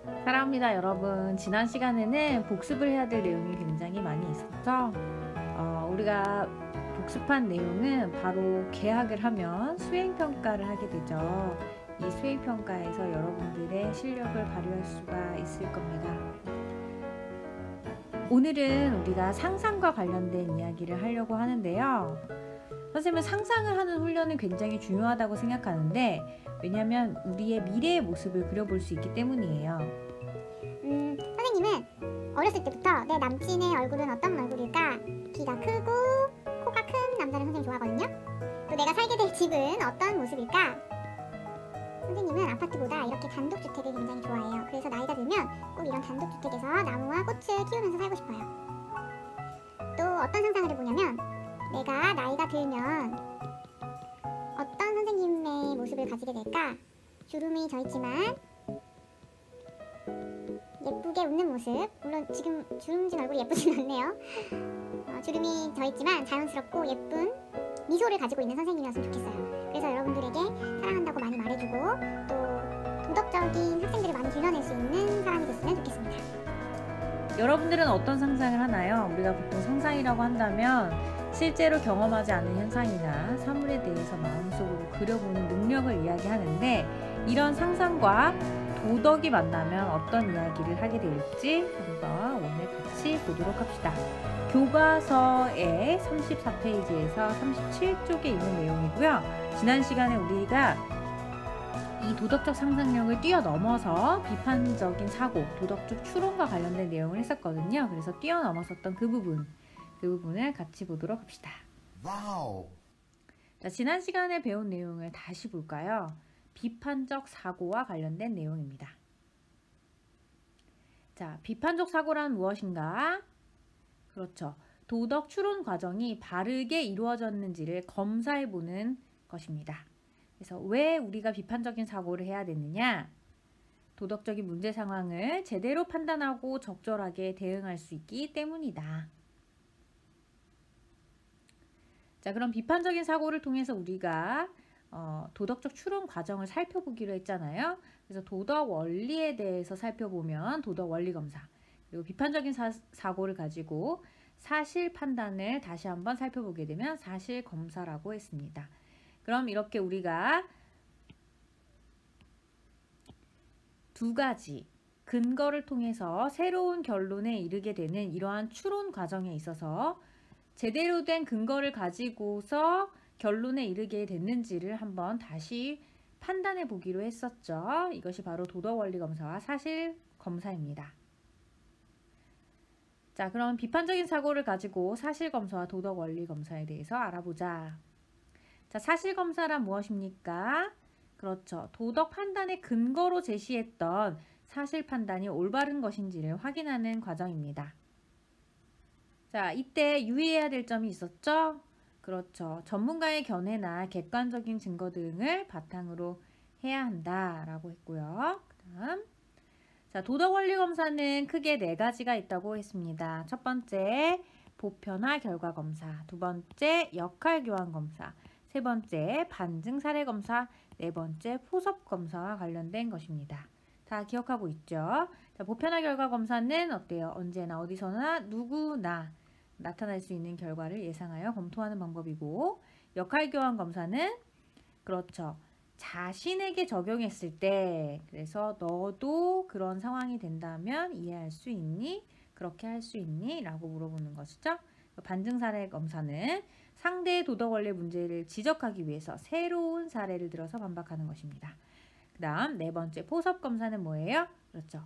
사랑합니다, 여러분. 지난 시간에는 복습을 해야 될 내용이 굉장히 많이 있었죠. 우리가 복습한 내용은 바로 개학을 하면 수행평가를 하게 되죠. 이 수행평가에서 여러분들의 실력을 발휘할 수가 있을 겁니다. 오늘은 우리가 상상과 관련된 이야기를 하려고 하는데요. 선생님은 상상을 하는 훈련은 굉장히 중요하다고 생각하는데, 왜냐하면 우리의 미래의 모습을 그려볼 수 있기 때문이에요. 선생님은 어렸을 때부터 내 남친의 얼굴은 어떤 얼굴일까? 키가 크고 코가 큰 남자를 선생님 좋아하거든요. 또 내가 살게 될 집은 어떤 모습일까? 선생님은 아파트보다 이렇게 단독주택을 굉장히 좋아해요. 그래서 나이가 들면 꼭 이런 단독주택에서 나무와 꽃을 키우면서 살고 싶어요. 또 어떤 상상을 해보냐면, 내가 나이가 들면 어떤 선생님의 모습을 가지게 될까? 주름이 져있지만 예쁘게 웃는 모습. 물론 지금 주름진 얼굴이 예쁘진 않네요. 주름이 져있지만 자연스럽고 예쁜 미소를 가지고 있는 선생님이었으면 좋겠어요. 그래서 여러분들에게 사랑한다고 많이 말해주고 또 도덕적인 학생들을 많이 길러낼 수 있는 사람이 됐으면 좋겠습니다. 여러분들은 어떤 상상을 하나요? 우리가 보통 상상이라고 한다면 실제로 경험하지 않은 현상이나 사물에 대해서 마음속으로 그려보는 능력을 이야기하는데, 이런 상상과 도덕이 만나면 어떤 이야기를 하게 될지 한번 오늘 같이 보도록 합시다. 교과서의 34페이지에서 37쪽에 있는 내용이고요. 지난 시간에 우리가 이 도덕적 상상력을 뛰어넘어서 비판적인 사고, 도덕적 추론과 관련된 내용을 했었거든요. 그래서 뛰어넘었었던 그 부분을 같이 보도록 합시다. 와우. 자, 지난 시간에 배운 내용을 다시 볼까요? 비판적 사고와 관련된 내용입니다. 자, 비판적 사고란 무엇인가? 그렇죠. 도덕 추론 과정이 바르게 이루어졌는지를 검사해보는 것입니다. 그래서 왜 우리가 비판적인 사고를 해야 되느냐? 도덕적인 문제 상황을 제대로 판단하고 적절하게 대응할 수 있기 때문이다. 자, 그럼 비판적인 사고를 통해서 우리가 도덕적 추론 과정을 살펴보기로 했잖아요. 그래서 도덕 원리에 대해서 살펴보면 도덕 원리 검사, 그리고 비판적인 사고를 가지고 사실 판단을 다시 한번 살펴보게 되면 사실 검사라고 했습니다. 그럼 이렇게 우리가 두 가지 근거를 통해서 새로운 결론에 이르게 되는 이러한 추론 과정에 있어서 제대로 된 근거를 가지고서 결론에 이르게 됐는지를 한번 다시 판단해 보기로 했었죠. 이것이 바로 도덕원리 검사와 사실 검사입니다. 자, 그럼 비판적인 사고를 가지고 사실 검사와 도덕원리 검사에 대해서 알아보자. 자, 사실 검사란 무엇입니까? 그렇죠. 도덕 판단의 근거로 제시했던 사실 판단이 올바른 것인지를 확인하는 과정입니다. 자, 이때 유의해야 될 점이 있었죠? 그렇죠. 전문가의 견해나 객관적인 증거 등을 바탕으로 해야 한다라고 했고요. 그다음, 자, 도덕원리 검사는 크게 4가지가 있다고 했습니다. 첫 번째, 보편화 결과 검사. 두 번째, 역할 교환 검사. 세 번째, 반증 사례 검사. 네 번째, 포섭 검사와 관련된 것입니다. 다 기억하고 있죠? 자, 보편화 결과 검사는 어때요? 언제나 어디서나 누구나 나타날 수 있는 결과를 예상하여 검토하는 방법이고, 역할 교환 검사는 그렇죠. 자신에게 적용했을 때, 그래서 너도 그런 상황이 된다면 이해할 수 있니? 그렇게 할 수 있니? 라고 물어보는 것이죠. 반증 사례 검사는 상대의 도덕 원리 문제를 지적하기 위해서 새로운 사례를 들어서 반박하는 것입니다. 그 다음 4번째 포섭 검사는 뭐예요? 그렇죠.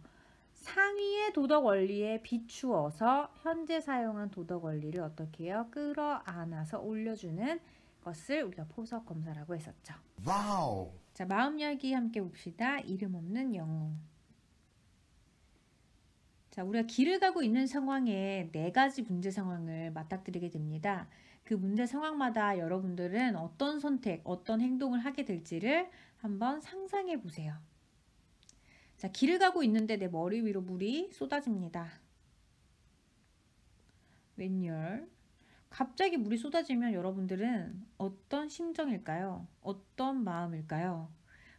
상위의 도덕 원리에 비추어서 현재 사용한 도덕 원리를 어떻게 해요? 끌어안아서 올려주는 것을 우리가 포섭 검사라고 했었죠. 와우. 자, 마음 열기 함께 봅시다. 이름 없는 영웅. 자, 우리가 길을 가고 있는 상황에 4가지 문제 상황을 맞닥뜨리게 됩니다. 그 문제 상황마다 여러분들은 어떤 선택, 어떤 행동을 하게 될지를 한번 상상해 보세요. 자, 길을 가고 있는데 내 머리 위로 물이 쏟아집니다. 웬열? 갑자기 물이 쏟아지면 여러분들은 어떤 심정일까요? 어떤 마음일까요?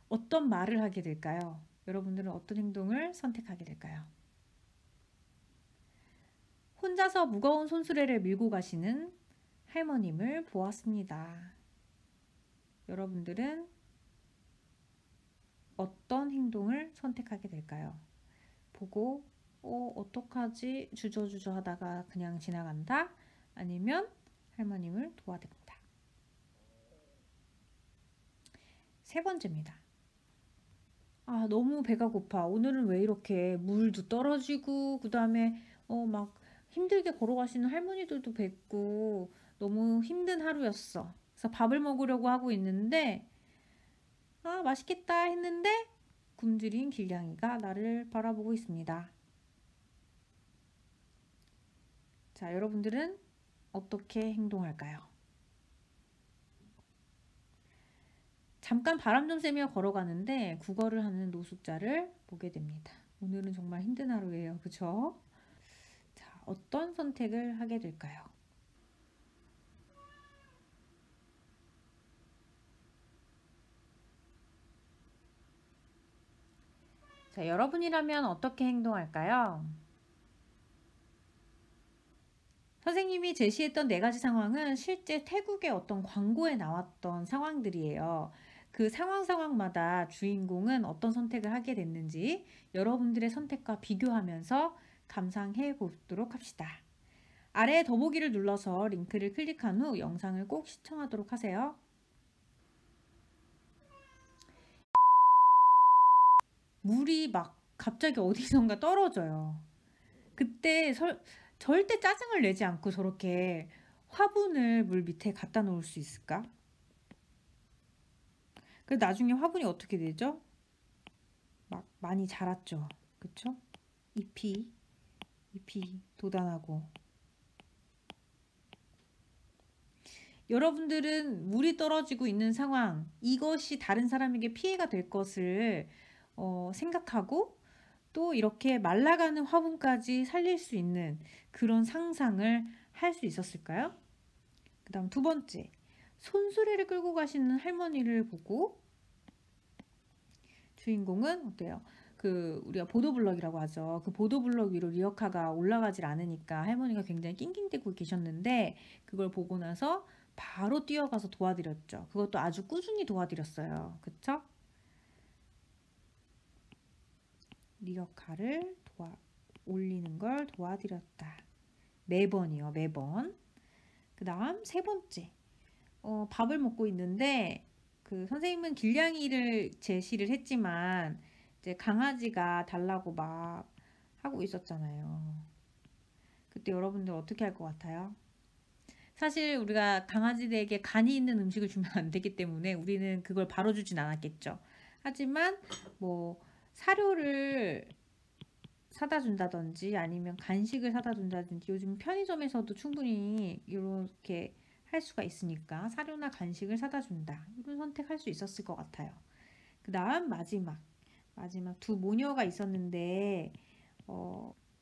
어떤 말을 하게 될까요? 여러분들은 어떤 행동을 선택하게 될까요? 혼자서 무거운 손수레를 밀고 가시는 할머님을 보았습니다. 여러분들은 어떤 행동을 선택하게 될까요? 보고 어떡하지? 주저주저 하다가 그냥 지나간다? 아니면 할머님을 도와드린다. 세 번째입니다. 너무 배가 고파. 오늘은 왜 이렇게 물도 떨어지고 그 다음에 막 힘들게 걸어가시는 할머니들도 뵙고 너무 힘든 하루였어. 그래서 밥을 먹으려고 하고 있는데 맛있겠다 했는데 굶주린 길냥이가 나를 바라보고 있습니다. 자, 여러분들은 어떻게 행동할까요? 잠깐 바람 좀 쐬며 걸어가는데 구걸을 하는 노숙자를 보게 됩니다. 오늘은 정말 힘든 하루예요. 그쵸? 자, 어떤 선택을 하게 될까요? 자, 여러분이라면 어떻게 행동할까요? 선생님이 제시했던 4가지 상황은 실제 태국의 어떤 광고에 나왔던 상황들이에요. 그 상황마다 주인공은 어떤 선택을 하게 됐는지 여러분들의 선택과 비교하면서 감상해 보도록 합시다. 아래 더보기를 눌러서 링크를 클릭한 후 영상을 꼭 시청하도록 하세요. 물이 막 갑자기 어디선가 떨어져요. 그때 절대 짜증을 내지 않고 저렇게 화분을 물 밑에 갖다 놓을 수 있을까? 그래서 나중에 화분이 어떻게 되죠? 막 많이 자랐죠. 그쵸? 잎이 돋아나고. 여러분들은 물이 떨어지고 있는 상황, 이것이 다른 사람에게 피해가 될 것을 생각하고 또 이렇게 말라가는 화분까지 살릴 수 있는 그런 상상을 할 수 있었을까요? 그 다음 2번째, 손수레를 끌고 가시는 할머니를 보고 주인공은 어때요? 우리가 보도블럭이라고 하죠. 그 보도블럭 위로 리어카가 올라가질 않으니까 할머니가 굉장히 낑낑대고 계셨는데 그걸 보고 나서 바로 뛰어가서 도와드렸죠. 그것도 아주 꾸준히 도와드렸어요. 그쵸? 리어카를 올리는 걸 도와드렸다. 매번이요, 매번. 그 다음 3번째. 밥을 먹고 있는데 선생님은 길냥이를 제시를 했지만 이제 강아지가 달라고 막 하고 있었잖아요. 그때 여러분들 어떻게 할 것 같아요? 사실 우리가 강아지들에게 간이 있는 음식을 주면 안 되기 때문에 우리는 그걸 바로 주진 않았겠죠. 하지만 뭐 사료를 사다 준다든지 아니면 간식을 사다 준다든지 요즘 편의점에서도 충분히 이렇게 할 수가 있으니까 사료나 간식을 사다 준다. 이런 선택할 수 있었을 것 같아요. 그 다음 마지막 2 모녀가 있었는데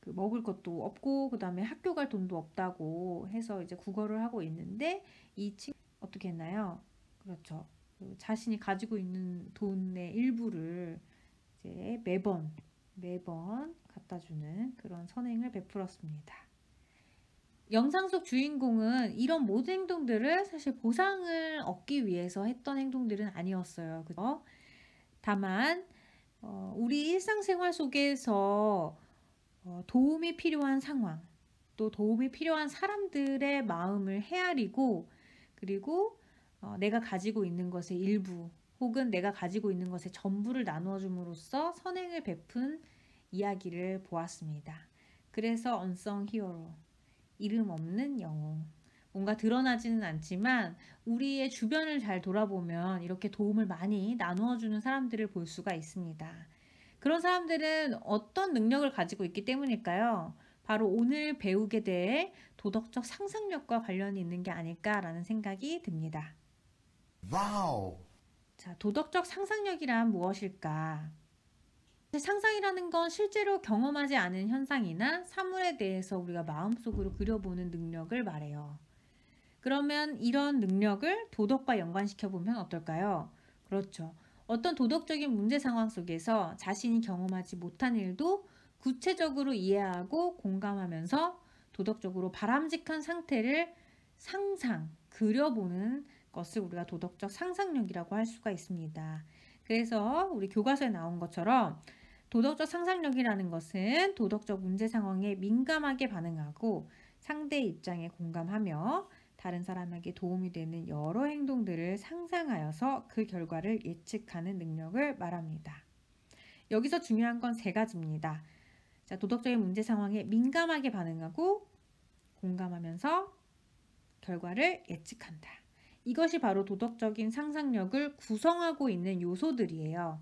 먹을 것도 없고 그 다음에 학교 갈 돈도 없다고 해서 이제 구걸을 하고 있는데 이 친구 어떻게 했나요? 그렇죠. 자신이 가지고 있는 돈의 일부를 이제 매번 갖다 주는 그런 선행을 베풀었습니다. 영상 속 주인공은 이런 모든 행동들을 사실 보상을 얻기 위해서 했던 행동들은 아니었어요. 그죠? 다만 우리 일상생활 속에서 도움이 필요한 상황, 또 도움이 필요한 사람들의 마음을 헤아리고 그리고 내가 가지고 있는 것의 일부 혹은 내가 가지고 있는 것의 전부를 나누어 줌으로써 선행을 베푼 이야기를 보았습니다. 그래서 언성 히어로, 이름 없는 영웅. 뭔가 드러나지는 않지만 우리의 주변을 잘 돌아보면 이렇게 도움을 많이 나누어 주는 사람들을 볼 수가 있습니다. 그런 사람들은 어떤 능력을 가지고 있기 때문일까요? 바로 오늘 배우게 될 도덕적 상상력과 관련이 있는 게 아닐까라는 생각이 듭니다. 와우. 자, 도덕적 상상력이란 무엇일까? 상상이라는 건 실제로 경험하지 않은 현상이나 사물에 대해서 우리가 마음속으로 그려보는 능력을 말해요. 그러면 이런 능력을 도덕과 연관시켜 보면 어떨까요? 그렇죠. 어떤 도덕적인 문제 상황 속에서 자신이 경험하지 못한 일도 구체적으로 이해하고 공감하면서 도덕적으로 바람직한 상태를 그려보는 것을 우리가 도덕적 상상력이라고 할 수가 있습니다. 그래서 우리 교과서에 나온 것처럼 도덕적 상상력이라는 것은 도덕적 문제 상황에 민감하게 반응하고 상대의 입장에 공감하며 다른 사람에게 도움이 되는 여러 행동들을 상상하여서 그 결과를 예측하는 능력을 말합니다. 여기서 중요한 건 세 가지입니다. 자, 도덕적인 문제 상황에 민감하게 반응하고 공감하면서 결과를 예측한다. 이것이 바로 도덕적인 상상력을 구성하고 있는 요소들이에요.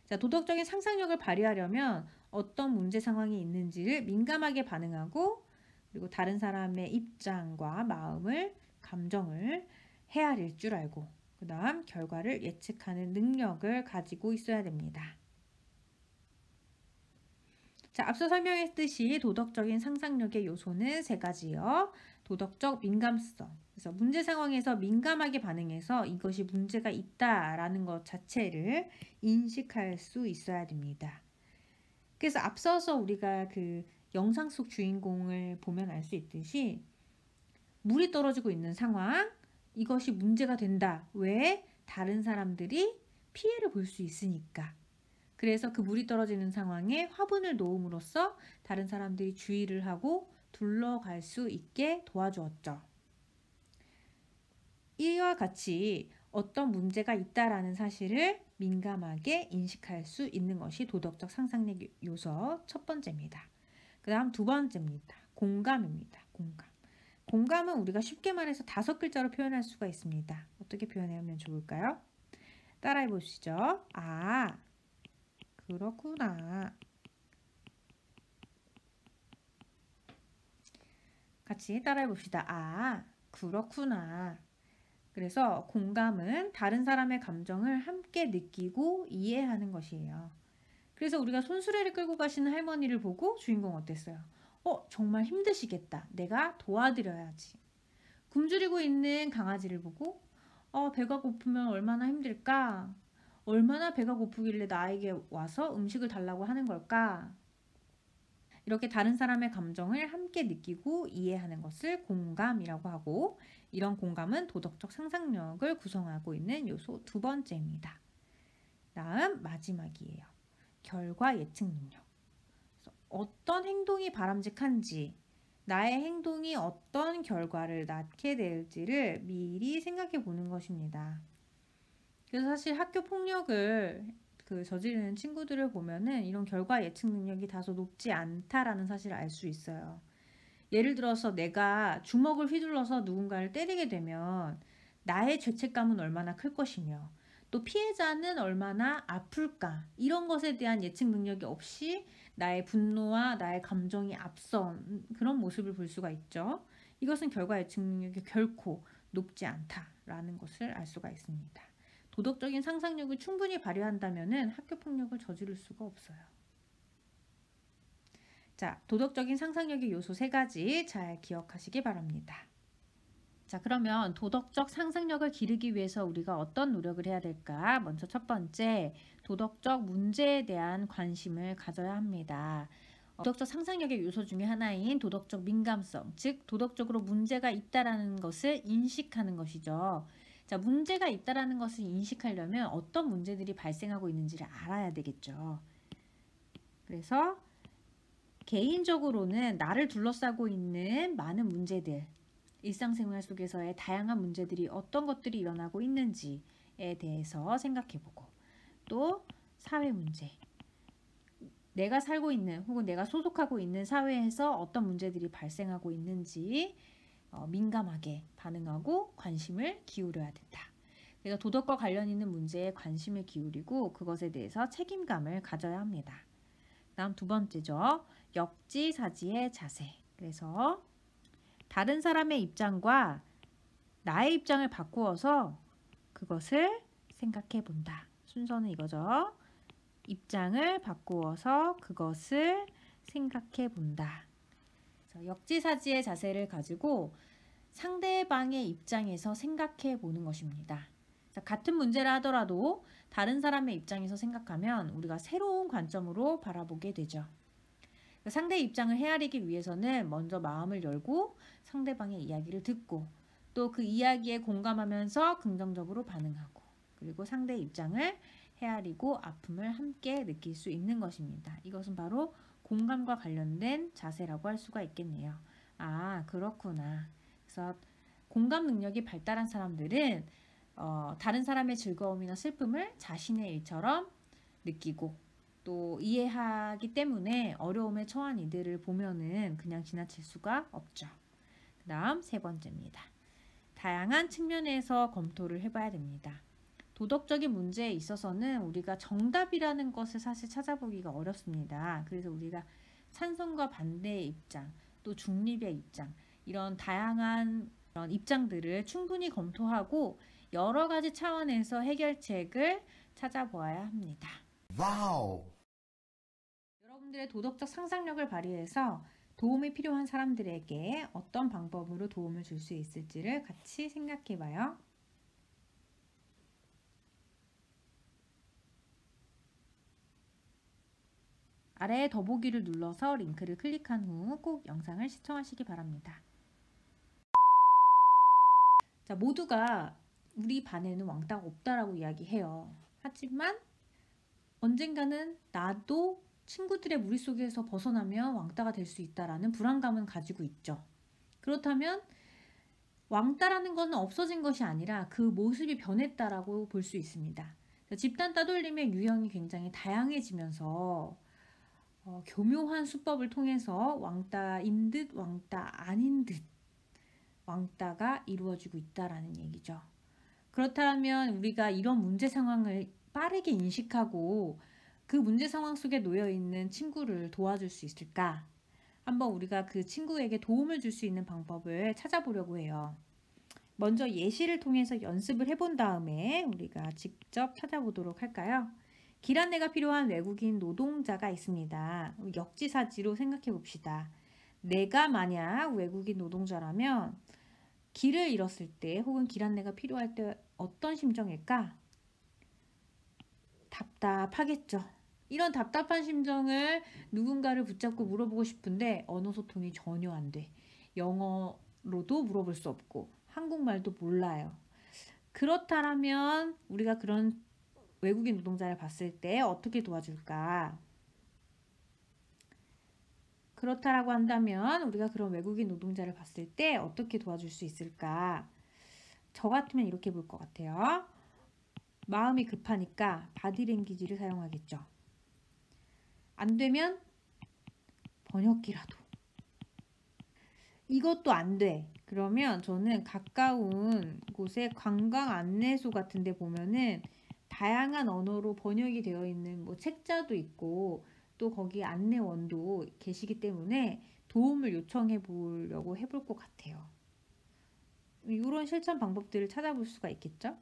자, 도덕적인 상상력을 발휘하려면 어떤 문제 상황이 있는지를 민감하게 반응하고 그리고 다른 사람의 입장과 마음을, 감정을 헤아릴 줄 알고 그 다음 결과를 예측하는 능력을 가지고 있어야 됩니다. 자, 앞서 설명했듯이 도덕적인 상상력의 요소는 세 가지요. 도덕적 민감성. 그래서 문제 상황에서 민감하게 반응해서 이것이 문제가 있다라는 것 자체를 인식할 수 있어야 됩니다. 그래서 앞서서 우리가 그 영상 속 주인공을 보면 알 수 있듯이 물이 떨어지고 있는 상황, 이것이 문제가 된다. 왜? 다른 사람들이 피해를 볼 수 있으니까. 그래서 그 물이 떨어지는 상황에 화분을 놓음으로써 다른 사람들이 주의를 하고 둘러갈 수 있게 도와주었죠. 이와 같이 어떤 문제가 있다라는 사실을 민감하게 인식할 수 있는 것이 도덕적 상상력 요소 첫 번째입니다. 그 다음 두 번째입니다. 공감입니다. 공감은 우리가 쉽게 말해서 5글자로 표현할 수가 있습니다. 어떻게 표현하면 좋을까요? 따라해 보시죠. 아, 그렇구나. 같이 따라해 봅시다. 아, 그렇구나. 그래서 공감은 다른 사람의 감정을 함께 느끼고 이해하는 것이에요. 그래서 우리가 손수레를 끌고 가시는 할머니를 보고 주인공 어땠어요? 정말 힘드시겠다. 내가 도와드려야지. 굶주리고 있는 강아지를 보고 배가 고프면 얼마나 힘들까? 얼마나 배가 고프길래 나에게 와서 음식을 달라고 하는 걸까? 이렇게 다른 사람의 감정을 함께 느끼고 이해하는 것을 공감이라고 하고 이런 공감은 도덕적 상상력을 구성하고 있는 요소 두 번째입니다. 다음 마지막이에요. 결과 예측 능력. 어떤 행동이 바람직한지 나의 행동이 어떤 결과를 낳게 될지를 미리 생각해 보는 것입니다. 그래서 사실 학교 폭력을 저지르는 친구들을 보면은 이런 결과 예측 능력이 다소 높지 않다라는 사실을 알 수 있어요. 예를 들어서 내가 주먹을 휘둘러서 누군가를 때리게 되면 나의 죄책감은 얼마나 클 것이며 또 피해자는 얼마나 아플까 이런 것에 대한 예측 능력이 없이 나의 분노와 나의 감정이 앞선 그런 모습을 볼 수가 있죠. 이것은 결과 예측 능력이 결코 높지 않다라는 것을 알 수가 있습니다. 도덕적인 상상력을 충분히 발휘한다면 학교 폭력을 저지를 수가 없어요. 자, 도덕적인 상상력의 요소 3가지 잘 기억하시기 바랍니다. 자, 그러면 도덕적 상상력을 기르기 위해서 우리가 어떤 노력을 해야 될까? 먼저 첫 번째, 도덕적 문제에 대한 관심을 가져야 합니다. 도덕적 상상력의 요소 중에 하나인 도덕적 민감성, 즉 도덕적으로 문제가 있다라는 것을 인식하는 것이죠. 자, 문제가 있다라는 것을 인식하려면 어떤 문제들이 발생하고 있는지를 알아야 되겠죠. 그래서 개인적으로는 나를 둘러싸고 있는 많은 문제들, 일상생활 속에서의 다양한 문제들이 어떤 것들이 일어나고 있는지에 대해서 생각해보고 또 사회 문제, 내가 살고 있는 혹은 내가 소속하고 있는 사회에서 어떤 문제들이 발생하고 있는지 민감하게 반응하고 관심을 기울여야 된다. 그래서 도덕과 관련 있는 문제에 관심을 기울이고 그것에 대해서 책임감을 가져야 합니다. 다음 두 번째죠. 역지사지의 자세. 그래서 다른 사람의 입장과 나의 입장을 바꾸어서 그것을 생각해 본다. 순서는 이거죠. 입장을 바꾸어서 그것을 생각해 본다. 역지사지의 자세를 가지고 상대방의 입장에서 생각해 보는 것입니다. 자, 같은 문제라 하더라도 다른 사람의 입장에서 생각하면 우리가 새로운 관점으로 바라보게 되죠. 상대의 입장을 헤아리기 위해서는 먼저 마음을 열고 상대방의 이야기를 듣고 또 그 이야기에 공감하면서 긍정적으로 반응하고 그리고 상대의 입장을 헤아리고 아픔을 함께 느낄 수 있는 것입니다. 이것은 바로 공감과 관련된 자세라고 할 수가 있겠네요. 아, 그렇구나. 그래서 공감 능력이 발달한 사람들은 다른 사람의 즐거움이나 슬픔을 자신의 일처럼 느끼고 또 이해하기 때문에 어려움에 처한 이들을 보면은 그냥 지나칠 수가 없죠. 그 다음 세 번째입니다. 다양한 측면에서 검토를 해봐야 됩니다. 도덕적인 문제에 있어서는 우리가 정답이라는 것을 사실 찾아보기가 어렵습니다. 그래서 우리가 찬성과 반대의 입장, 또 중립의 입장, 이런 다양한 그런 입장들을 충분히 검토하고 여러 가지 차원에서 해결책을 찾아보아야 합니다. Wow. 여러분들의 도덕적 상상력을 발휘해서 도움이 필요한 사람들에게 어떤 방법으로 도움을 줄 수 있을지를 같이 생각해 봐요. 아래에 더보기를 눌러서 링크를 클릭한 후 꼭 영상을 시청하시기 바랍니다. 자, 모두가 우리 반에는 왕따가 없다라고 이야기해요. 하지만 언젠가는 나도 친구들의 무리 속에서 벗어나면 왕따가 될 수 있다라는 불안감은 가지고 있죠. 그렇다면 왕따라는 것은 없어진 것이 아니라 그 모습이 변했다라고 볼 수 있습니다. 집단 따돌림의 유형이 굉장히 다양해지면서 교묘한 수법을 통해서 왕따인 듯 왕따 아닌 듯 왕따가 이루어지고 있다라는 얘기죠. 그렇다면 우리가 이런 문제 상황을 빠르게 인식하고 그 문제 상황 속에 놓여 있는 친구를 도와줄 수 있을까? 한번 우리가 그 친구에게 도움을 줄 수 있는 방법을 찾아보려고 해요. 먼저 예시를 통해서 연습을 해본 다음에 우리가 직접 찾아보도록 할까요? 길 안내가 필요한 외국인 노동자가 있습니다. 역지사지로 생각해 봅시다. 내가 만약 외국인 노동자라면 길을 잃었을 때 혹은 길 안내가 필요할 때 어떤 심정일까? 답답하겠죠. 이런 답답한 심정을 누군가를 붙잡고 물어보고 싶은데 언어 소통이 전혀 안 돼. 영어로도 물어볼 수 없고 한국말도 몰라요. 그렇다면 우리가 그런 외국인 노동자를 봤을 때 어떻게 도와줄까? 그렇다라고 한다면 우리가 그런 외국인 노동자를 봤을 때 어떻게 도와줄 수 있을까? 저 같으면 이렇게 볼 것 같아요. 마음이 급하니까 바디랭귀지를 사용하겠죠. 안 되면 번역기라도. 이것도 안 돼. 그러면 저는 가까운 곳에 관광 안내소 같은 데 보면은 다양한 언어로 번역이 되어 있는 뭐 책자도 있고 또 거기 안내원도 계시기 때문에 도움을 요청해 보려고 해볼 것 같아요. 이런 실천 방법들을 찾아볼 수가 있겠죠?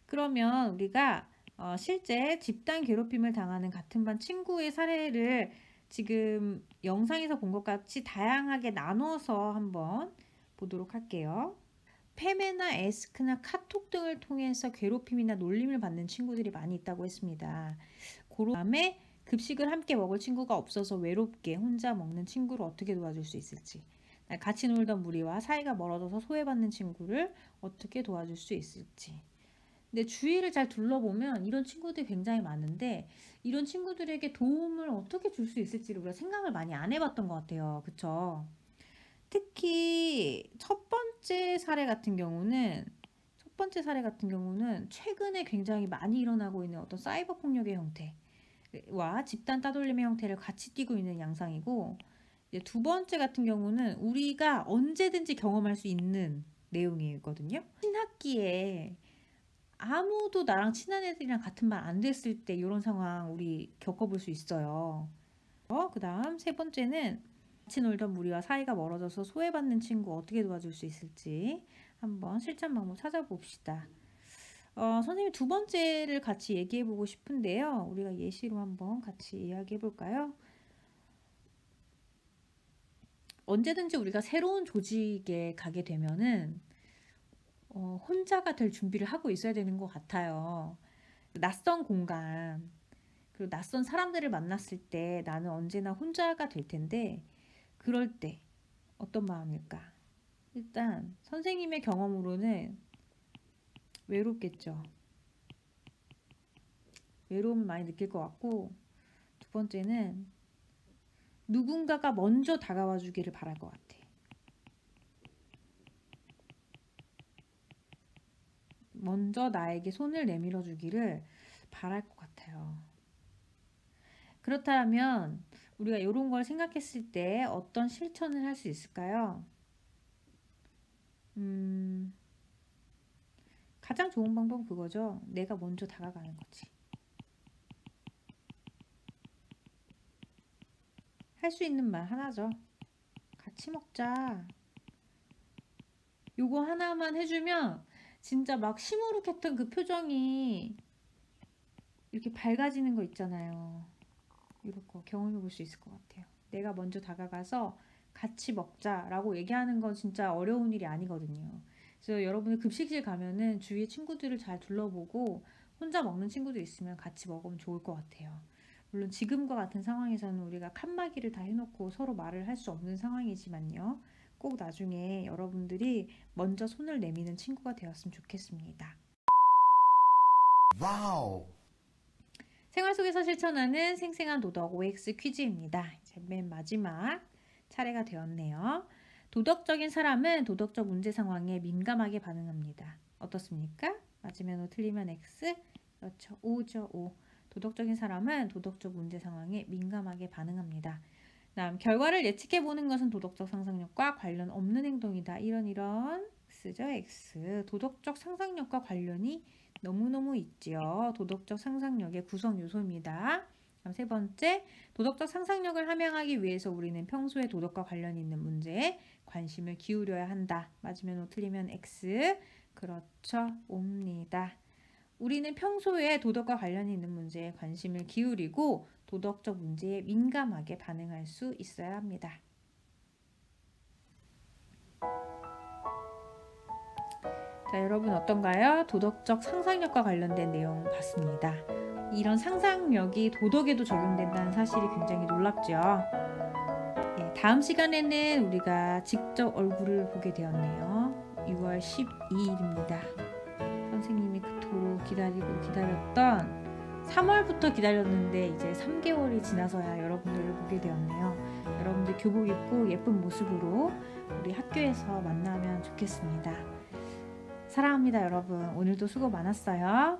그러면 우리가 실제 집단 괴롭힘을 당하는 같은 반 친구의 사례를 지금 영상에서 본 것 같이 다양하게 나눠서 한번 보도록 할게요. 페메나 에스크나 카톡 등을 통해서 괴롭힘이나 놀림을 받는 친구들이 많이 있다고 했습니다. 그 다음에 급식을 함께 먹을 친구가 없어서 외롭게 혼자 먹는 친구를 어떻게 도와줄 수 있을지, 같이 놀던 무리와 사이가 멀어져서 소외받는 친구를 어떻게 도와줄 수 있을지. 근데 주위를 잘 둘러보면 이런 친구들이 굉장히 많은데 이런 친구들에게 도움을 어떻게 줄 수 있을지를 우리가 생각을 많이 안 해봤던 것 같아요. 그쵸? 특히 첫 번째 사례 같은 경우는 최근에 굉장히 많이 일어나고 있는 어떤 사이버 폭력의 형태와 집단 따돌림의 형태를 같이 띠고 있는 양상이고, 이제 두 번째 같은 경우는 우리가 언제든지 경험할 수 있는 내용이거든요. 신학기에 아무도 나랑 친한 애들이랑 같은 말 안 됐을 때 이런 상황 우리 겪어볼 수 있어요. 그 다음 세 번째는 같이 놀던 무리와 사이가 멀어져서 소외받는 친구 어떻게 도와줄 수 있을지 한번 실천 방법 찾아봅시다. 선생님 두 번째를 같이 얘기해 보고 싶은데요. 우리가 예시로 한번 같이 이야기해 볼까요? 언제든지 우리가 새로운 조직에 가게 되면은 혼자가 될 준비를 하고 있어야 되는 것 같아요. 낯선 공간, 그리고 낯선 사람들을 만났을 때 나는 언제나 혼자가 될 텐데, 그럴 때 어떤 마음일까? 일단 선생님의 경험으로는 외롭겠죠. 외로움을 많이 느낄 것 같고, 두 번째는 누군가가 먼저 다가와 주기를 바랄 것 같아. 먼저 나에게 손을 내밀어 주기를 바랄 것 같아요. 그렇다면 우리가 이런 걸 생각했을 때 어떤 실천을 할 수 있을까요? 가장 좋은 방법은 그거죠. 내가 먼저 다가가는 거지. 할 수 있는 말 하나죠. 같이 먹자. 요거 하나만 해주면 진짜 막 시무룩했던 그 표정이 이렇게 밝아지는 거 있잖아요. 이런 거 경험해 볼 수 있을 것 같아요. 내가 먼저 다가가서 같이 먹자라고 얘기하는 건 진짜 어려운 일이 아니거든요. 그래서 여러분들 급식실 가면은 주위에 친구들을 잘 둘러보고 혼자 먹는 친구들 있으면 같이 먹으면 좋을 것 같아요. 물론 지금과 같은 상황에서는 우리가 칸막이를 다 해놓고 서로 말을 할 수 없는 상황이지만요. 꼭 나중에 여러분들이 먼저 손을 내미는 친구가 되었으면 좋겠습니다. 와우. 생활 속에서 실천하는 생생한 도덕 OX 퀴즈입니다. 이제 맨 마지막 차례가 되었네요. 도덕적인 사람은 도덕적 문제 상황에 민감하게 반응합니다. 어떻습니까? 맞으면 O, 틀리면 X. 그렇죠. O죠, O. 도덕적인 사람은 도덕적 문제 상황에 민감하게 반응합니다. 다음, 결과를 예측해보는 것은 도덕적 상상력과 관련 없는 행동이다. 이런 X죠, X. 도덕적 상상력과 관련이 너무너무 있지요. 도덕적 상상력의 구성 요소입니다. 다음 세 번째, 도덕적 상상력을 함양하기 위해서 우리는 평소에 도덕과 관련 있는 문제에 관심을 기울여야 한다. 맞으면 O, 틀리면 X. 그렇죠, 옵니다. 우리는 평소에 도덕과 관련이 있는 문제에 관심을 기울이고 도덕적 문제에 민감하게 반응할 수 있어야 합니다. 자, 여러분 어떤가요? 도덕적 상상력과 관련된 내용 봤습니다. 이런 상상력이 도덕에도 적용된다는 사실이 굉장히 놀랍죠. 예, 다음 시간에는 우리가 직접 얼굴을 보게 되었네요. 6월 12일입니다. 선생님이 그토록 기다렸던 3월부터 기다렸는데 이제 3개월이 지나서야 여러분들을 보게 되었네요. 여러분들 교복 입고 예쁜 모습으로 우리 학교에서 만나면 좋겠습니다. 사랑합니다, 여러분. 오늘도 수고 많았어요.